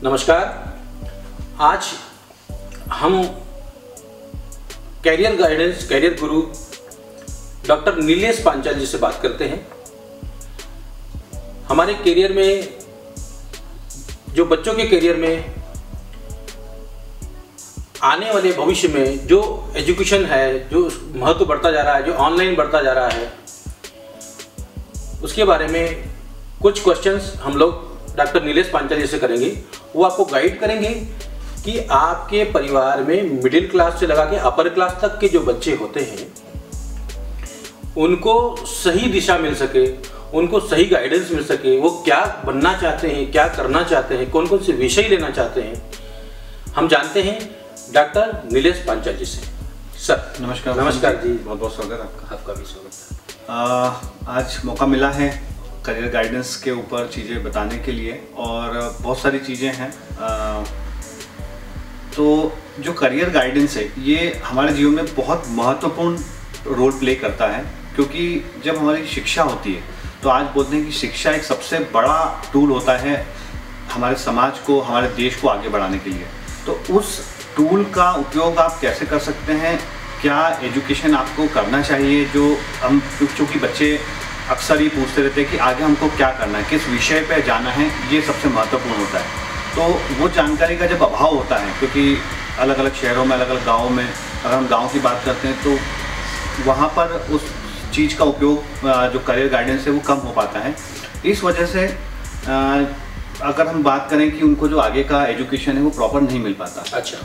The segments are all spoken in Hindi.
नमस्कार। आज हम कैरियर गाइडेंस, कैरियर गुरु डॉक्टर नीलेश पांचाल जी से बात करते हैं। हमारे कैरियर में, जो बच्चों के कैरियर में आने वाले भविष्य में जो एजुकेशन है, जो महत्व बढ़ता जा रहा है, जो ऑनलाइन बढ़ता जा रहा है, उसके बारे में कुछ क्वेश्चंस हम लोग डॉक्टर नीलेश पांचाल जी से करेंगे। वो आपको गाइड करेंगे कि आपके परिवार में मिडिल क्लास से लगा के अपर क्लास तक के जो बच्चे होते हैं उनको सही दिशा मिल सके, उनको सही गाइडेंस मिल सके, वो क्या बनना चाहते हैं, क्या करना चाहते हैं, कौन कौन से विषय लेना चाहते हैं। हम जानते हैं डॉक्टर नीलेश पांचाल जी से। सर नमस्कार। नमस्कार जी, बहुत बहुत स्वागत आपका। आपका भी स्वागत है। आज मौका मिला है करियर गाइडेंस के ऊपर चीज़ें बताने के लिए, और बहुत सारी चीज़ें हैं। तो जो करियर गाइडेंस है ये हमारे जीवन में बहुत महत्वपूर्ण रोल प्ले करता है, क्योंकि जब हमारी शिक्षा होती है तो आज बोलते हैं कि शिक्षा एक सबसे बड़ा टूल होता है हमारे समाज को, हमारे देश को आगे बढ़ाने के लिए। तो उस टूल का उपयोग आप कैसे कर सकते हैं, क्या एजुकेशन आपको करना चाहिए, जो हम चूँकि बच्चे अक्सर ही पूछते रहते हैं कि आगे हमको क्या करना है, किस विषय पे जाना है, ये सबसे महत्वपूर्ण होता है। तो वो जानकारी का जब अभाव होता है, क्योंकि अलग अलग शहरों में, अलग अलग गाँव में, अगर हम गाँव की बात करते हैं तो वहाँ पर उस चीज़ का उपयोग जो करियर गाइडेंस है वो कम हो पाता है। इस वजह से अगर हम बात करें कि उनको जो आगे का एजुकेशन है वो प्रॉपर नहीं मिल पाता। अच्छा,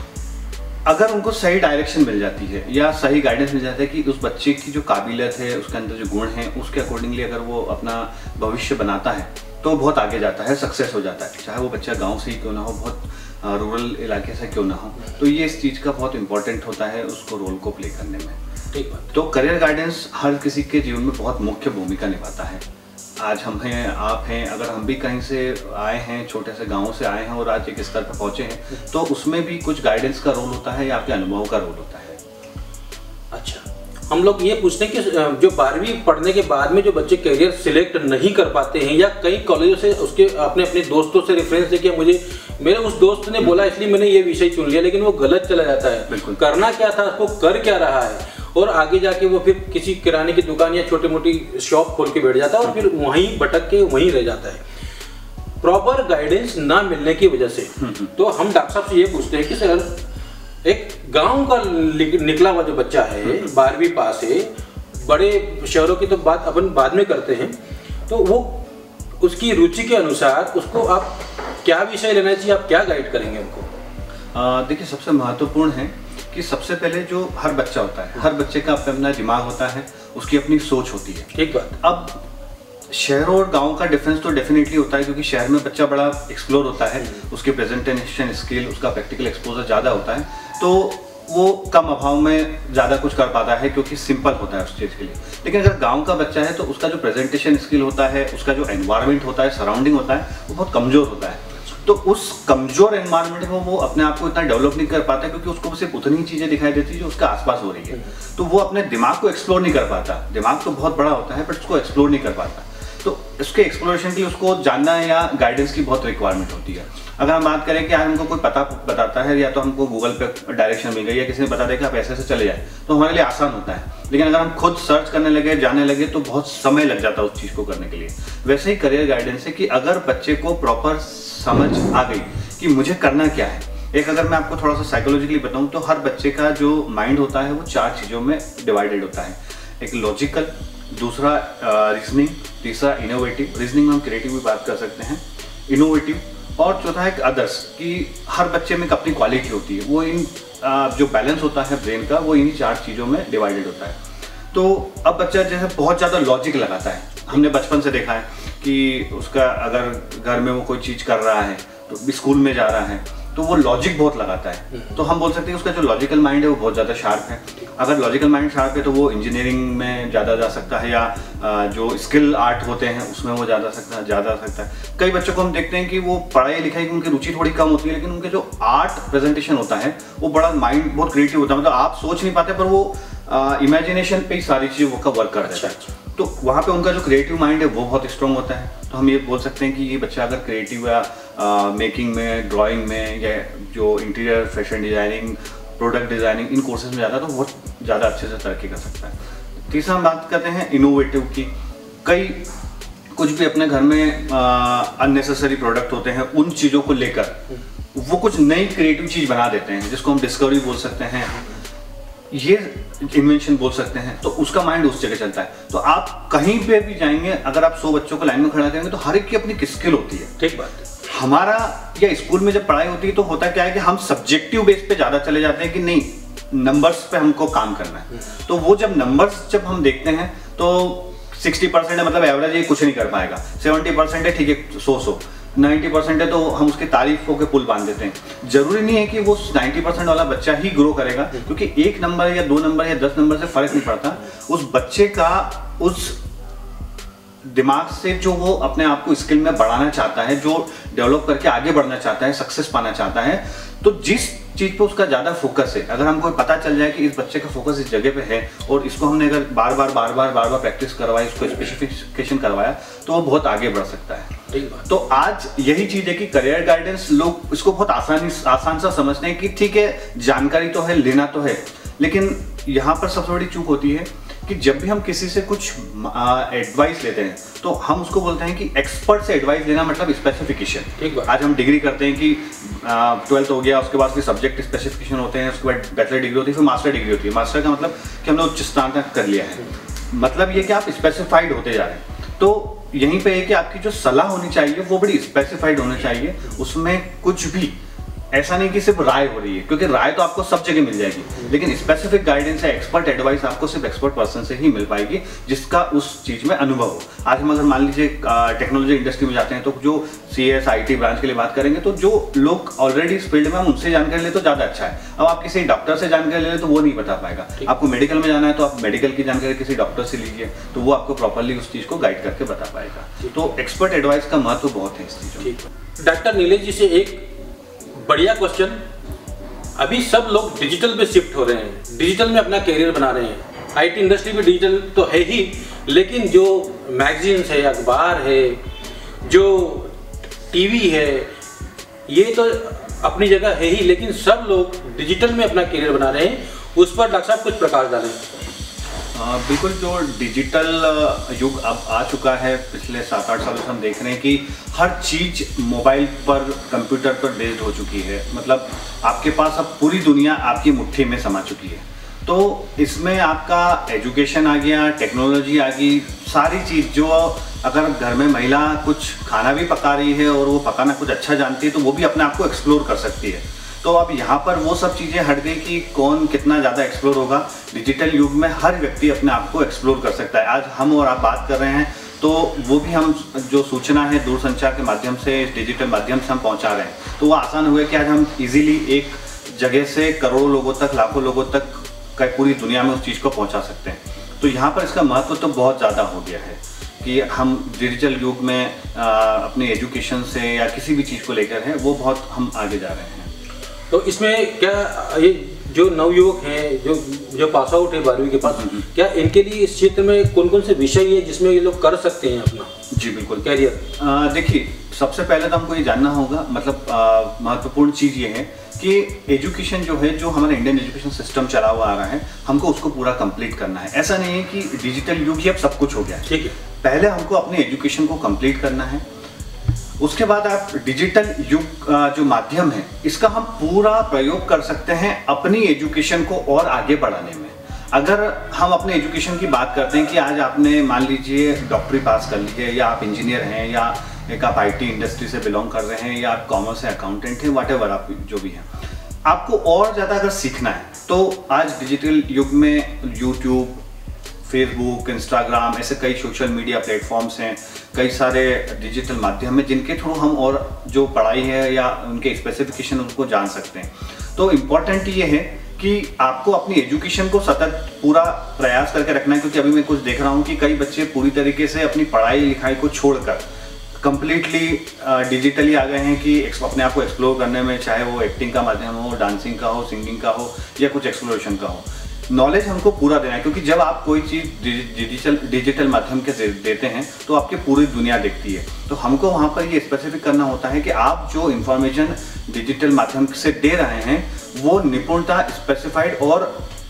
अगर उनको सही डायरेक्शन मिल जाती है या सही गाइडेंस मिल जाता है कि उस बच्चे की जो काबिलियत है, उसके अंदर जो गुण हैं, उसके अकॉर्डिंगली अगर वो अपना भविष्य बनाता है तो बहुत आगे जाता है, सक्सेस हो जाता है, चाहे वो बच्चा गांव से ही क्यों ना हो, बहुत रूरल इलाके से क्यों ना हो। तो ये इस चीज़ का बहुत इंपॉर्टेंट होता है उसको रोल को प्ले करने में। ठीक बात। तो करियर गाइडेंस हर किसी के जीवन में बहुत मुख्य भूमिका निभाता है। आज हम हैं, आप हैं, अगर हम भी कहीं से आए हैं, छोटे से गांव से आए हैं और आज एक स्तर पर पहुंचे हैं, तो उसमें भी कुछ गाइडेंस का रोल होता है या आपके अनुभव का रोल होता है। अच्छा, हम लोग ये पूछते हैं कि जो 12वीं पढ़ने के बाद में जो बच्चे करियर सिलेक्ट नहीं कर पाते हैं, या कई कॉलेजों से उसके अपने दोस्तों से रेफरेंस देखिए, मुझे मेरे उस दोस्त ने बोला इसलिए मैंने ये विषय चुन लिया, लेकिन वो गलत चला जाता है। बिल्कुल। करना क्या था, उसको कर क्या रहा है, और आगे जाके वो फिर किसी किराने की दुकान या छोटी मोटी शॉप खोल के बैठ जाता है और फिर वहीं भटक के वहीं रह जाता है, प्रॉपर गाइडेंस ना मिलने की वजह से। तो हम डॉक्टर साहब से ये पूछते हैं कि सर, एक गांव का निकला हुआ जो बच्चा है, 12वीं पास है, बड़े शहरों की तो बात अपन बाद में करते हैं, तो वो उसकी रुचि के अनुसार उसको आप क्या विषय लेना चाहिए, आप क्या गाइड करेंगे उनको? देखिए, सबसे महत्वपूर्ण है कि सबसे पहले जो हर बच्चा होता है, हर बच्चे का अपना दिमाग होता है, उसकी अपनी सोच होती है। ठीक बात। अब शहरों और गांव का डिफरेंस तो डेफिनेटली होता है, क्योंकि शहर में बच्चा बड़ा एक्सप्लोर होता है, उसकी प्रेजेंटेशन स्किल, उसका प्रैक्टिकल एक्सपोजर ज़्यादा होता है, तो वो कम अभाव में ज़्यादा कुछ कर पाता है, क्योंकि सिंपल होता है उस चीज़ के लिए। लेकिन अगर गांव का बच्चा है तो उसका जो प्रेजेंटेशन स्किल होता है, उसका जो एनवायरनमेंट होता है, सराउंडिंग होता है, वो बहुत कमज़ोर होता है। तो उस कमजोर एनवायरनमेंट में वो अपने आप को इतना डेवलप नहीं कर पाता, क्योंकि उसको सिर्फ उतनी चीजें दिखाई देती है जो उसके आसपास हो रही है। तो वो अपने दिमाग को एक्सप्लोर नहीं कर पाता। दिमाग तो बहुत बड़ा होता है बट उसको एक्सप्लोर नहीं कर पाता। तो उसके एक्सप्लोरेशन के लिए उसको जानना या गाइडेंस की बहुत रिक्वायरमेंट होती है। अगर हम बात करें कि आज हमको कोई पता बताता है, या तो हमको गूगल पे डायरेक्शन मिल गई, या किसी ने बता दिया कि आप ऐसे से चले जाए, तो हमारे लिए आसान होता है। लेकिन अगर हम खुद सर्च करने लगे, जाने लगे, तो बहुत समय लग जाता है उस चीज़ को करने के लिए। वैसे ही करियर गाइडेंस है कि अगर बच्चे को प्रॉपर समझ आ गई कि मुझे करना क्या है। एक अगर मैं आपको थोड़ा सा साइकोलॉजिकली बताऊं तो हर बच्चे का जो माइंड होता है वो 4 चीज़ों में डिवाइडेड होता है। एक लॉजिकल, दूसरा रीजनिंग, तीसरा इनोवेटिव, रीजनिंग में हम क्रिएटिव भी बात कर सकते हैं, इनोवेटिव, और चौथा है अदर्स, कि हर बच्चे में एक अपनी क्वालिटी होती है। वो इन जो बैलेंस होता है ब्रेन का, वो इन्हीं 4 चीज़ों में डिवाइडेड होता है। तो अब बच्चा जैसे बहुत ज़्यादा लॉजिक लगाता है, हमने बचपन से देखा है कि उसका अगर घर में वो कोई चीज़ कर रहा है, तो स्कूल में जा रहा है, तो वो लॉजिक बहुत लगाता है। तो हम बोल सकते हैं उसका जो लॉजिकल माइंड है वो बहुत ज़्यादा शार्प है। अगर लॉजिकल माइंड शार्प है तो वो इंजीनियरिंग में ज़्यादा जा सकता है, या जो स्किल आर्ट होते हैं उसमें वो ज़्यादा सकता है। कई बच्चों को हम देखते हैं कि वो पढ़ाई लिखाई की उनकी रुचि थोड़ी कम होती है, लेकिन उनके जो आर्ट प्रेजेंटेशन होता है वो बड़ा माइंड बहुत क्रिएटिव होता है। मतलब आप सोच नहीं पाते पर वो इमेजिनेशन पे ही सारी चीज़ों का वर्क करता है। तो वहाँ पे उनका जो क्रिएटिव माइंड है वो बहुत स्ट्रॉन्ग होता है। तो हम ये बोल सकते हैं कि ये बच्चा अगर क्रिएटिव या मेकिंग में, ड्राइंग में, या जो interior fashion designing, product designing, इन कोर्सेज में जाता है तो बहुत ज़्यादा अच्छे से तरक्की कर सकता है। तीसरा हम बात करते हैं इनोवेटिव की। कई कुछ भी अपने घर में अननेसेसरी प्रोडक्ट होते हैं, उन चीज़ों को लेकर वो कुछ नई क्रिएटिव चीज़ बना देते हैं, जिसको हम डिस्कवरी बोल सकते हैं, ये इन्वेंशन बोल सकते हैं। तो उसका माइंड उस जगह चलता है। तो आप कहीं पे भी जाएंगे, अगर आप 100 बच्चों को लाइन में खड़ा करेंगे तो हर एक की अपनी स्किल होती है। ठीक बात है। हमारा या स्कूल में जब पढ़ाई होती है तो होता क्या है कि हम सब्जेक्टिव बेस पे ज़्यादा चले जाते हैं कि नहीं, नंबर्स पे हमको काम करना है। तो वो जब नंबर्स जब हम देखते हैं तो 60% है, मतलब एवरेज ये कुछ नहीं कर पाएगा, 70% है ठीक है, 100 90% है तो हम उसकी तारीफों के पुल बांध देते हैं। जरूरी नहीं है कि वो 90% वाला बच्चा ही ग्रो करेगा, क्योंकि 1 नंबर या 2 नंबर या 10 नंबर से फर्क नहीं पड़ता। उस बच्चे का उस दिमाग से जो वो अपने आप को स्किल में बढ़ाना चाहता है, जो डेवलप करके आगे बढ़ना चाहता है, सक्सेस पाना चाहता है, तो जिस चीज पे उसका ज्यादा फोकस है, अगर हमको पता चल जाए कि इस बच्चे का फोकस इस जगह पे है और इसको हमने अगर बार बार प्रैक्टिस करवाई, इसको स्पेसिफिकेशन करवाया, तो वो बहुत आगे बढ़ सकता है। तो आज यही चीज है कि करियर गाइडेंस, लोग इसको बहुत आसान सा समझते हैं कि ठीक है, जानकारी तो है, लेना तो है, लेकिन यहाँ पर सबसे बड़ी चूक होती है कि जब भी हम किसी से कुछ एडवाइस लेते हैं तो हम उसको बोलते हैं कि एक्सपर्ट से एडवाइस लेना मतलब स्पेसिफिकेशन। आज हम डिग्री करते हैं कि 12th हो गया, उसके बाद फिर सब्जेक्ट स्पेसिफिकेशन होते हैं, उसके बाद बैचलर डिग्री होती है, फिर मास्टर डिग्री होती है। मास्टर का मतलब कि हमने उच्च स्थान तक कर लिया है, मतलब ये कि आप स्पेसिफाइड होते जा रहे हैं। तो यहीं पे है कि आपकी जो सलाह होनी चाहिए वो बड़ी स्पेसिफाइड होनी चाहिए, उसमें कुछ भी ऐसा नहीं कि सिर्फ राय हो रही है, क्योंकि राय तो आपको सब जगह मिल जाएगी, लेकिन स्पेसिफिक गाइडेंस या एक्सपर्ट एडवाइस आपको सिर्फ एक्सपर्ट पर्सन से ही मिल पाएगी, जिसका उस चीज में अनुभव हो। आज हम अगर मान लीजिए टेक्नोलॉजी इंडस्ट्री में जाते हैं तो जो CS IT ब्रांच के लिए बात करेंगे, तो जो लोग ऑलरेडी इस फील्ड में, हम उनसे जानकारी ले तो ज्यादा अच्छा है। अब आप किसी डॉक्टर से जानकारी ले तो वो नहीं बता पाएगा। आपको मेडिकल में जाना है तो आप मेडिकल की जानकारी किसी डॉक्टर से लीजिए, तो वो आपको प्रॉपरली उस चीज को गाइड करके बता पाएगा। तो एक्सपर्ट एडवाइस का महत्व बहुत है इस चीज में। डॉक्टर नीलेश जी से एक बढ़िया क्वेश्चन, अभी सब लोग डिजिटल पे शिफ्ट हो रहे हैं, डिजिटल में अपना करियर बना रहे हैं। IT इंडस्ट्री भी डिजिटल तो है ही, लेकिन जो मैगजीन्स है, अखबार है, जो TV है, ये तो अपनी जगह है ही, लेकिन सब लोग डिजिटल में अपना करियर बना रहे हैं। उस पर डॉक्टर साहब कुछ प्रकाश डालें। बिल्कुल, जो डिजिटल युग अब आ चुका है, पिछले 7-8 सालों से हम देख रहे हैं कि हर चीज़ मोबाइल पर, कंप्यूटर पर बेस्ड हो चुकी है। मतलब आपके पास अब पूरी दुनिया आपकी मुट्ठी में समा चुकी है। तो इसमें आपका एजुकेशन आ गया, टेक्नोलॉजी आ गई, सारी चीज़ जो अगर घर में महिला कुछ खाना भी पका रही है और वो पकाना कुछ अच्छा जानती है तो वो भी अपने आप को एक्सप्लोर कर सकती है। तो अब यहाँ पर वो सब चीज़ें हट गई कि कौन कितना ज़्यादा एक्सप्लोर होगा। डिजिटल युग में हर व्यक्ति अपने आप को एक्सप्लोर कर सकता है। आज हम और आप बात कर रहे हैं तो वो भी हम जो सूचना है दूरसंचार के माध्यम से, डिजिटल माध्यम से हम पहुँचा रहे हैं, तो वो आसान हुआ कि आज हम इजीली एक जगह से करोड़ों लोगों तक, लाखों लोगों तक पूरी दुनिया में उस चीज़ को पहुँचा सकते हैं। तो यहाँ पर इसका महत्व तो बहुत ज़्यादा हो गया है कि हम डिजिटल युग में अपने एजुकेशन से या किसी भी चीज़ को लेकर है वो बहुत हम आगे जा रहे हैं। तो इसमें क्या ये जो नवयुवक हैं, जो पास आउट है 12वीं के पास, क्या इनके लिए इस क्षेत्र में कौन कौन से विषय है जिसमें ये लोग कर सकते हैं अपना? जी बिल्कुल, कैरियर। देखिए, सबसे पहले तो हमको ये जानना होगा, मतलब महत्वपूर्ण चीज़ ये है कि एजुकेशन जो है, जो हमारा इंडियन एजुकेशन सिस्टम चला हुआ आ रहा है, हमको उसको पूरा कंप्लीट करना है। ऐसा नहीं है कि डिजिटल युग ही अब सब कुछ हो गया है। ठीक है, पहले हमको अपने एजुकेशन को कंप्लीट करना है, उसके बाद आप डिजिटल युग जो माध्यम है इसका हम पूरा प्रयोग कर सकते हैं अपनी एजुकेशन को और आगे बढ़ाने में। अगर हम अपने एजुकेशन की बात करते हैं कि आज आपने मान लीजिए डॉक्टरी पास कर ली है, या आप इंजीनियर हैं, या एक आप IT इंडस्ट्री से बिलोंग कर रहे हैं, या आप कॉमर्स है, अकाउंटेंट हैं, व्हाटएवर आप जो भी हैं, आपको और ज़्यादा अगर सीखना है तो आज डिजिटल युग में यूट्यूब, फेसबुक, इंस्टाग्राम, ऐसे कई सोशल मीडिया प्लेटफॉर्म्स हैं, कई सारे डिजिटल माध्यम हैं जिनके थ्रू हम और जो पढ़ाई है या उनके स्पेसिफिकेशन उनको जान सकते हैं। तो इम्पॉर्टेंट ये है कि आपको अपनी एजुकेशन को सतत पूरा प्रयास करके रखना है, क्योंकि अभी मैं कुछ देख रहा हूँ कि कई बच्चे पूरी तरीके से अपनी पढ़ाई लिखाई को छोड़कर कंप्लीटली डिजिटली आ गए हैं कि अपने आप को एक्सप्लोर करने में, चाहे वो एक्टिंग का माध्यम हो, डांसिंग का हो, सिंगिंग का हो, या कुछ एक्सप्लोरेशन का हो। नॉलेज हमको पूरा देना है, क्योंकि जब आप कोई चीज़ डिजिटल माध्यम के देते हैं तो आपकी पूरी दुनिया देखती है। तो हमको वहाँ पर ये स्पेसिफिक करना होता है कि आप जो इन्फॉर्मेशन डिजिटल माध्यम से दे रहे हैं वो निपुणता, स्पेसिफाइड और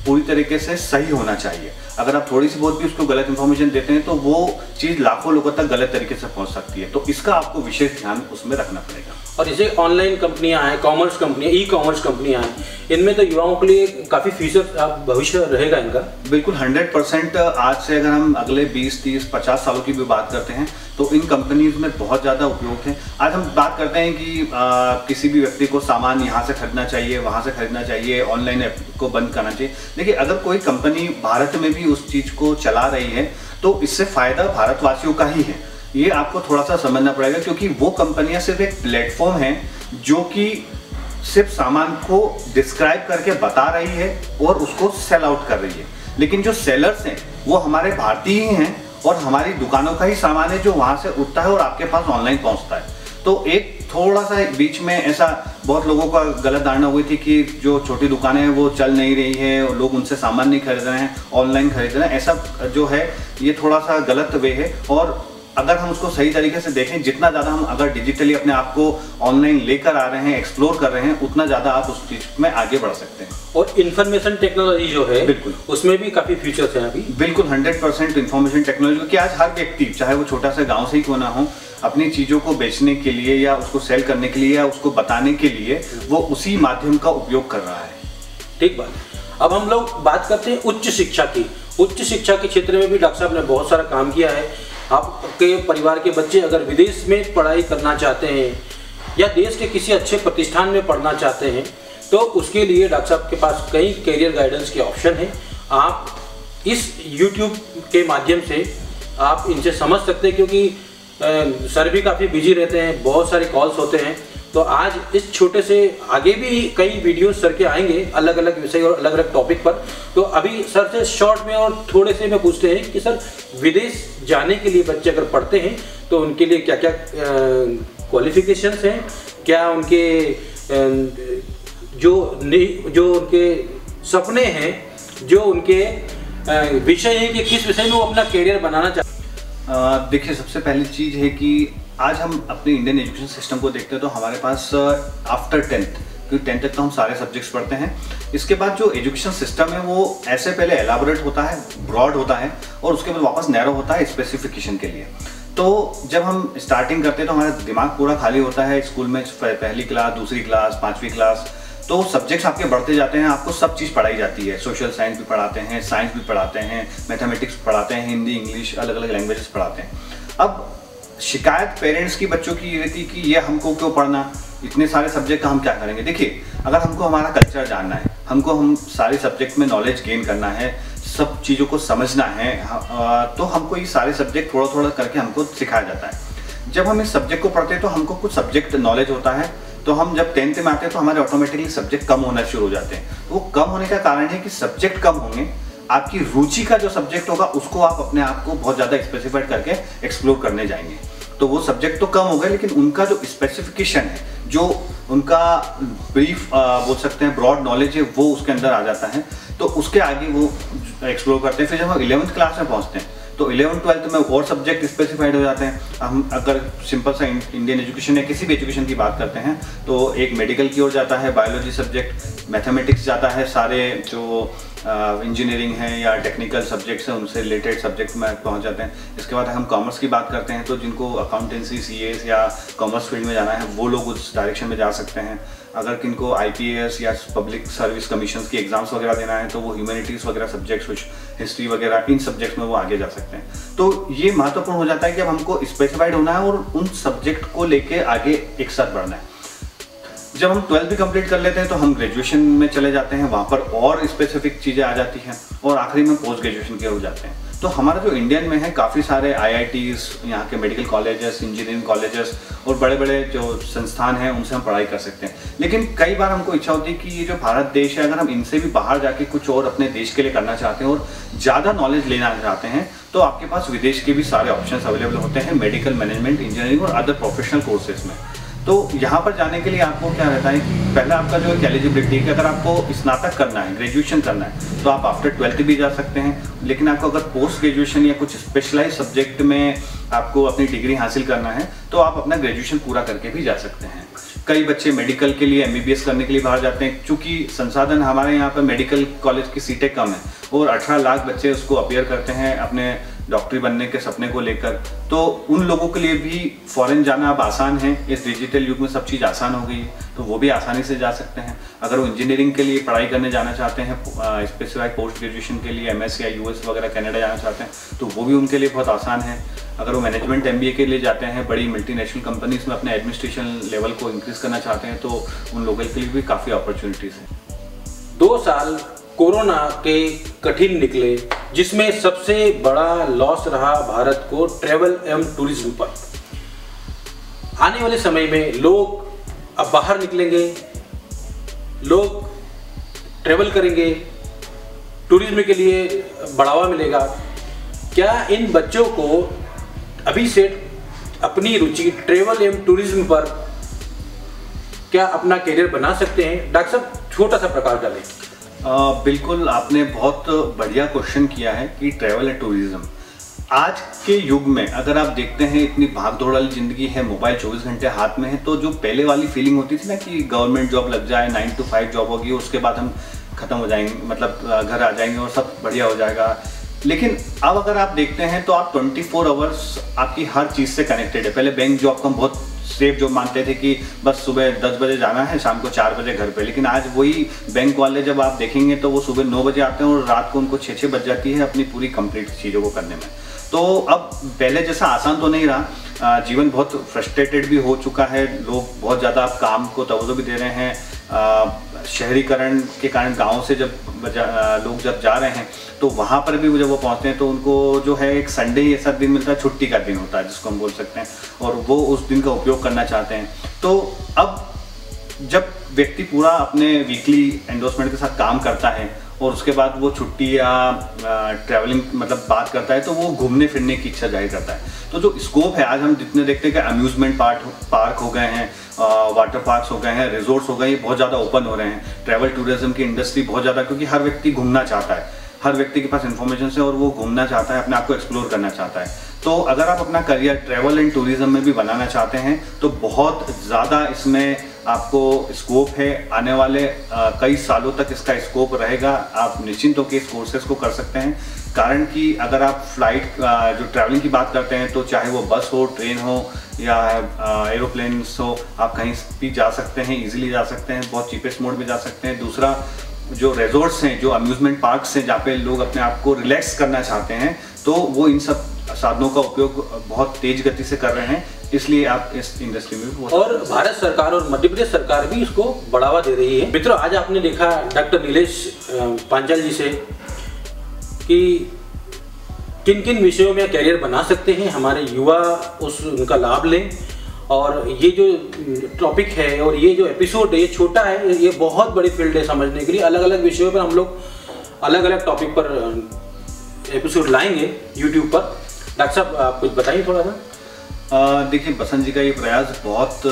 पूरी तरीके से सही होना चाहिए। अगर आप थोड़ी सी बहुत भी उसको गलत इन्फॉर्मेशन देते हैं तो वो चीज़ लाखों लोगों तक गलत तरीके से पहुंच सकती है। तो इसका आपको विशेष ध्यान उसमें रखना पड़ेगा। और जैसे ऑनलाइन कंपनियां हैं, कॉमर्स कंपनियां, ई कॉमर्स कंपनियां हैं, इनमें तो युवाओं के लिए काफ़ी फ्यूचर भविष्य रहेगा इनका। बिल्कुल 100%। आज से अगर हम अगले 20, 30, 50 सालों की भी बात करते हैं तो इन कंपनीज में बहुत ज़्यादा उपयोग है। आज हम बात करते हैं कि किसी भी व्यक्ति को सामान यहाँ से खरीदना चाहिए, वहाँ से खरीदना चाहिए, ऑनलाइन ऐप को बंद करना चाहिए। देखिए, अगर कोई कंपनी भारत में भी उस चीज़ को चला रही है तो इससे फ़ायदा भारतवासियों का ही है। ये आपको थोड़ा सा समझना पड़ेगा, क्योंकि वो कंपनियां सिर्फ एक प्लेटफॉर्म है जो कि सिर्फ सामान को डिस्क्राइब करके बता रही है और उसको सेल आउट कर रही है। लेकिन जो सेलर्स हैं वो हमारे भारतीय ही हैं और हमारी दुकानों का ही सामान है जो वहां से उठता है और आपके पास ऑनलाइन पहुंचता है। तो एक थोड़ा सा बीच में ऐसा बहुत लोगों का गलत धारणा हुई थी कि जो छोटी दुकानें हैं वो चल नहीं रही है, लोग उनसे सामान नहीं खरीद रहे हैं, ऑनलाइन खरीद रहे हैं। ऐसा जो है ये थोड़ा सा गलत वे है। और अगर हम उसको सही तरीके से देखें, जितना ज़्यादा हम अगर डिजिटली अपने आप को ऑनलाइन लेकर आ रहे हैं, एक्सप्लोर कर रहे हैं, उतना ज़्यादा आप उस चीज़ में आगे बढ़ सकते हैं। और इन्फॉर्मेशन टेक्नोलॉजी जो है, बिल्कुल उसमें भी काफ़ी फीचर्स हैं अभी। बिल्कुल 100% इन्फॉर्मेशन टेक्नोलॉजी, क्योंकि आज हर व्यक्ति, चाहे वो छोटा सा गाँव से ही क्यों ना हो, अपनी चीज़ों को बेचने के लिए या उसको सेल करने के लिए या उसको बताने के लिए वो उसी माध्यम का उपयोग कर रहा है। ठीक बात। अब हम लोग बात करते हैं उच्च शिक्षा की। उच्च शिक्षा के क्षेत्र में भी डॉक्टर साहब ने बहुत सारा काम किया है। आपके परिवार के बच्चे अगर विदेश में पढ़ाई करना चाहते हैं या देश के किसी अच्छे प्रतिष्ठान में पढ़ना चाहते हैं तो उसके लिए डॉक्टर साहब के पास कई करियर गाइडेंस के ऑप्शन हैं। आप इस YouTube के माध्यम से आप इनसे समझ सकते हैं, क्योंकि सर भी काफ़ी बिजी रहते हैं, बहुत सारे कॉल्स होते हैं। तो आज इस छोटे से आगे भी कई वीडियोस सर के आएंगे अलग अलग विषय और अलग अलग टॉपिक पर। तो अभी सर से शॉर्ट में और थोड़े से में पूछते हैं कि सर, विदेश जाने के लिए बच्चे अगर पढ़ते हैं तो उनके लिए क्या क्या क्वालिफिकेशंस हैं, क्या उनके जो उनके सपने हैं, जो उनके विषय हैं कि किस विषय में वो अपना करियर बनाना चाहते हैं। देखिए, सबसे पहली चीज़ है कि आज हम अपने इंडियन एजुकेशन सिस्टम को देखते हैं तो हमारे पास आफ्टर 10th, क्योंकि 10th तक तो हम सारे सब्जेक्ट्स पढ़ते हैं, इसके बाद जो एजुकेशन सिस्टम है वो ऐसे पहले एलाबोरेट होता है, ब्रॉड होता है और उसके बाद वापस नैरो होता है स्पेसिफिकेशन के लिए। तो जब हम स्टार्टिंग करते हैं तो हमारा दिमाग पूरा खाली होता है स्कूल में, पहली क्लास, दूसरी क्लास, 5वीं क्लास, तो सब्जेक्ट्स आपके बढ़ते जाते हैं, आपको सब चीज़ पढ़ाई जाती है। सोशल साइंस भी पढ़ाते हैं, साइंस भी पढ़ाते हैं, मैथमेटिक्स पढ़ाते हैं, हिंदी, इंग्लिश, अलग अलग लैंग्वेजेस पढ़ाते हैं। अब शिकायत पेरेंट्स की बच्चों की ये रहती कि ये हमको क्यों पढ़ना, इतने सारे सब्जेक्ट का हम क्या करेंगे। देखिए, अगर हमको हमारा कल्चर जानना है, हमको हम सारे सब्जेक्ट में नॉलेज गेन करना है, सब चीज़ों को समझना है, तो हमको ये सारे सब्जेक्ट थोड़ा थोड़ा करके हमको सिखाया जाता है। जब हम इस सब्जेक्ट को पढ़ते हैं तो हमको कुछ सब्जेक्ट नॉलेज होता है, तो हम जब 10th में आते हैं तो हमारे ऑटोमेटिकली सब्जेक्ट कम होना शुरू हो जाते हैं। वो कम होने का कारण है कि सब्जेक्ट कम होंगे, आपकी रुचि का जो सब्जेक्ट होगा उसको आप अपने आप को बहुत ज़्यादा स्पेसिफाइड करके एक्सप्लोर करने जाएंगे। तो वो सब्जेक्ट तो कम हो गए, लेकिन उनका जो स्पेसिफिकेशन है, जो उनका ब्रीफ बोल सकते हैं ब्रॉड नॉलेज है, वो उसके अंदर आ जाता है। तो उसके आगे वो एक्सप्लोर करते हैं। फिर जब हम 11th क्लास में पहुँचते हैं तो 11th 12th में और सब्जेक्ट स्पेसिफाइड हो जाते हैं। हम अगर सिंपल सा इंडियन एजुकेशन या किसी भी एजुकेशन की बात करते हैं तो एक मेडिकल की ओर जाता है, बायोलॉजी सब्जेक्ट, मैथमेटिक्स जाता है, सारे जो इंजीनियरिंग है या टेक्निकल सब्जेक्ट्स हैं उनसे रिलेटेड सब्जेक्ट में पहुंच जाते हैं। इसके बाद हम कॉमर्स की बात करते हैं तो जिनको अकाउंटेंसी, सीएस या कॉमर्स फील्ड में जाना है वो लोग उस डायरेक्शन में जा सकते हैं। अगर किनको आईपीएस या पब्लिक सर्विस कमीशन की एग्जाम्स वगैरह देना है तो वो ह्यूमैनिटीज़ वगैरह सब्जेक्ट्स, कुछ हिस्ट्री वगैरह, इन सब्जेक्ट्स में वो आगे जा सकते हैं। तो ये महत्वपूर्ण हो जाता है कि अब हमको स्पेसिफाइड होना है और उन सब्जेक्ट को लेके आगे एक साथ बढ़ना है। जब हम 12th भी कंप्लीट कर लेते हैं तो हम ग्रेजुएशन में चले जाते हैं, वहाँ पर और स्पेसिफिक चीज़ें आ जाती हैं और आखिरी में पोस्ट ग्रेजुएशन के हो जाते हैं। तो हमारा जो इंडियन में है काफ़ी सारे IITs, यहाँ के मेडिकल कॉलेजेस, इंजीनियरिंग कॉलेजेस और बड़े बड़े जो संस्थान हैं उनसे हम पढ़ाई कर सकते हैं। लेकिन कई बार हमको इच्छा होती है कि ये जो भारत देश है, अगर हम इनसे भी बाहर जाके कुछ और अपने देश के लिए करना चाहते हैं और ज़्यादा नॉलेज लेना चाहते हैं तो आपके पास विदेश के भी सारे ऑप्शंस अवेलेबल होते हैं मेडिकल, मैनेजमेंट, इंजीनियरिंग और अदर प्रोफेशनल कोर्सेज में। तो यहाँ पर जाने के लिए आपको क्या रहता है कि पहले आपका जो एलिजिबिलिटी है कि अगर आपको स्नातक करना है, ग्रेजुएशन करना है, तो आप आफ्टर 12th भी जा सकते हैं। लेकिन आपको अगर पोस्ट ग्रेजुएशन या कुछ स्पेशलाइज सब्जेक्ट में आपको अपनी डिग्री हासिल करना है तो आप अपना ग्रेजुएशन पूरा करके भी जा सकते हैं। कई बच्चे मेडिकल के लिए MBBS करने के लिए बाहर जाते हैं, क्योंकि संसाधन हमारे यहाँ पर मेडिकल कॉलेज की सीटें कम है और 18 लाख बच्चे उसको अपियर करते हैं अपने डॉक्टरी बनने के सपने को लेकर। तो उन लोगों के लिए भी फॉरेन जाना अब आसान है, इस डिजिटल युग में सब चीज़ आसान हो गई है, तो वो भी आसानी से जा सकते हैं। अगर वो इंजीनियरिंग के लिए पढ़ाई करने जाना चाहते हैं, स्पेसिफाइड पोस्ट ग्रेजुएशन के लिए MS या US वगैरह कनाडा जाना चाहते हैं, तो वो भी उनके लिए बहुत आसान है। अगर वो मैनेजमेंट MBA के लिए जाते हैं, बड़ी मल्टीनेशनल कंपनीज में अपने एडमिनिस्ट्रेशन लेवल को इंक्रीज करना चाहते हैं, तो उन लोगों के लिए भी काफ़ी अपॉर्चुनिटीज़ हैं। 2 साल कोरोना के कठिन निकले, जिसमें सबसे बड़ा लॉस रहा भारत को ट्रैवल एवं टूरिज्म पर। आने वाले समय में लोग अब बाहर निकलेंगे, लोग ट्रैवल करेंगे, टूरिज्म के लिए बढ़ावा मिलेगा। क्या इन बच्चों को अभी से अपनी रुचि ट्रैवल एवं टूरिज्म पर क्या अपना करियर बना सकते हैं? डॉक्टर साहब, छोटा सा प्रकाश डालें। बिल्कुल, आपने बहुत बढ़िया क्वेश्चन किया है कि ट्रैवल एंड टूरिज्म आज के युग में अगर आप देखते हैं, इतनी भागदौड़ वाली ज़िंदगी है, मोबाइल 24 घंटे हाथ में है, तो जो पहले वाली फीलिंग होती थी ना कि गवर्नमेंट जॉब लग जाए, 9 to 5 जॉब होगी, उसके बाद हम ख़त्म हो जाएंगे, मतलब घर आ जाएंगे और सब बढ़िया हो जाएगा। लेकिन अब अगर आप देखते हैं तो आप 24 आवर्स आपकी हर चीज़ से कनेक्टेड है। पहले बैंक जॉब को हम बहुत सेफ जॉब मानते थे कि बस सुबह 10 बजे जाना है, शाम को 4 बजे घर पे, लेकिन आज वही बैंक वाले जब आप देखेंगे तो वो सुबह 9 बजे आते हैं और रात को उनको 6 बज जाती है अपनी पूरी कंप्लीट चीज़ों को करने में। तो अब पहले जैसा आसान तो नहीं रहा, जीवन बहुत फ्रस्ट्रेटेड भी हो चुका है, लोग बहुत ज़्यादा अब काम को तवज्जो भी दे रहे हैं। शहरीकरण के कारण गाँव से जब लोग जब जा रहे हैं तो वहाँ पर भी जब वो पहुँचते हैं तो उनको जो है एक संडे ही ऐसा दिन मिलता है, छुट्टी का दिन होता है जिसको हम बोल सकते हैं, और वो उस दिन का उपयोग करना चाहते हैं। तो अब जब व्यक्ति पूरा अपने वीकली एंडोर्समेंट के साथ काम करता है और उसके बाद वो छुट्टी या ट्रैवलिंग मतलब बात करता है तो वो घूमने फिरने की इच्छा जाहिर करता है। तो जो स्कोप है आज हम जितने देखते हैं कि अम्यूजमेंट पार्क हो गए हैं, वाटर पार्क्स हो गए हैं, रिजोर्ट्स हो गए, ये बहुत ज़्यादा ओपन हो रहे हैं। ट्रैवल टूरिज्म की इंडस्ट्री बहुत ज़्यादा, क्योंकि हर व्यक्ति घूमना चाहता है, हर व्यक्ति के पास इन्फॉर्मेशन है और वो घूमना चाहता है, अपने आप को एक्सप्लोर करना चाहता है। तो अगर आप अपना करियर ट्रैवल एंड टूरिज्म में भी बनाना चाहते हैं तो बहुत ज़्यादा इसमें आपको स्कोप है। आने वाले कई सालों तक इसका स्कोप रहेगा। आप निश्चिंत होकर इस कोर्सेज को कर सकते हैं, कारण कि अगर आप फ्लाइट जो ट्रैवलिंग की बात करते हैं तो चाहे वो बस हो, ट्रेन हो या एरोप्लेन्स हो, आप कहीं भी जा सकते हैं, इजीली जा सकते हैं, बहुत चीपेस्ट मोड में जा सकते हैं। दूसरा, जो रिजॉर्ट्स हैं, जो अम्यूजमेंट पार्क्स हैं जहाँ पे लोग अपने आप को रिलैक्स करना चाहते हैं, तो वो इन सब साधनों का उपयोग बहुत तेज गति से कर रहे हैं, इसलिए आप इस इंडस्ट्री में भी। और भारत सरकार और मध्य प्रदेश सरकार भी इसको बढ़ावा दे रही है। मित्रों, आज आपने देखा डॉक्टर नीलेश पांचाल जी से कि किन किन विषयों में कैरियर बना सकते हैं हमारे युवा, उनका लाभ लें। और ये जो टॉपिक है और ये जो एपिसोड है, ये छोटा है, ये बहुत बड़ी फील्ड है समझने के लिए। अलग अलग विषयों पर हम लोग अलग अलग टॉपिक पर एपिसोड लाएंगे यूट्यूब पर। डॉक्टर साहब, आप कुछ बताइए थोड़ा सा। देखिए, बसंत जी का ये प्रयास बहुत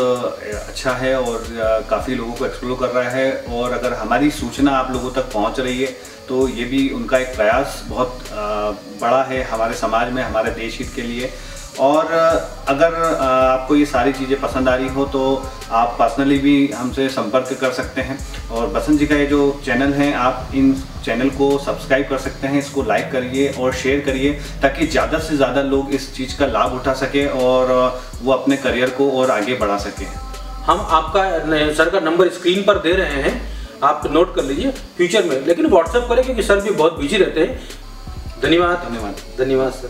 अच्छा है और काफ़ी लोगों को एक्सप्लोर कर रहा है, और अगर हमारी सूचना आप लोगों तक पहुंच रही है तो ये भी उनका एक प्रयास बहुत बड़ा है हमारे समाज में, हमारे देश हित के लिए। और अगर आपको ये सारी चीज़ें पसंद आ रही हो तो आप पर्सनली भी हमसे संपर्क कर सकते हैं। और बसंत जी का ये जो चैनल है, आप इन चैनल को सब्सक्राइब कर सकते हैं, इसको लाइक करिए और शेयर करिए ताकि ज़्यादा से ज़्यादा लोग इस चीज़ का लाभ उठा सकें और वो अपने करियर को और आगे बढ़ा सकें। हम आपका सर का नंबर स्क्रीन पर दे रहे हैं, आप नोट कर लीजिए फ्यूचर में, लेकिन व्हाट्सएप करें क्योंकि सर भी बहुत बिजी रहते हैं। धन्यवाद। धन्यवाद। धन्यवाद सर।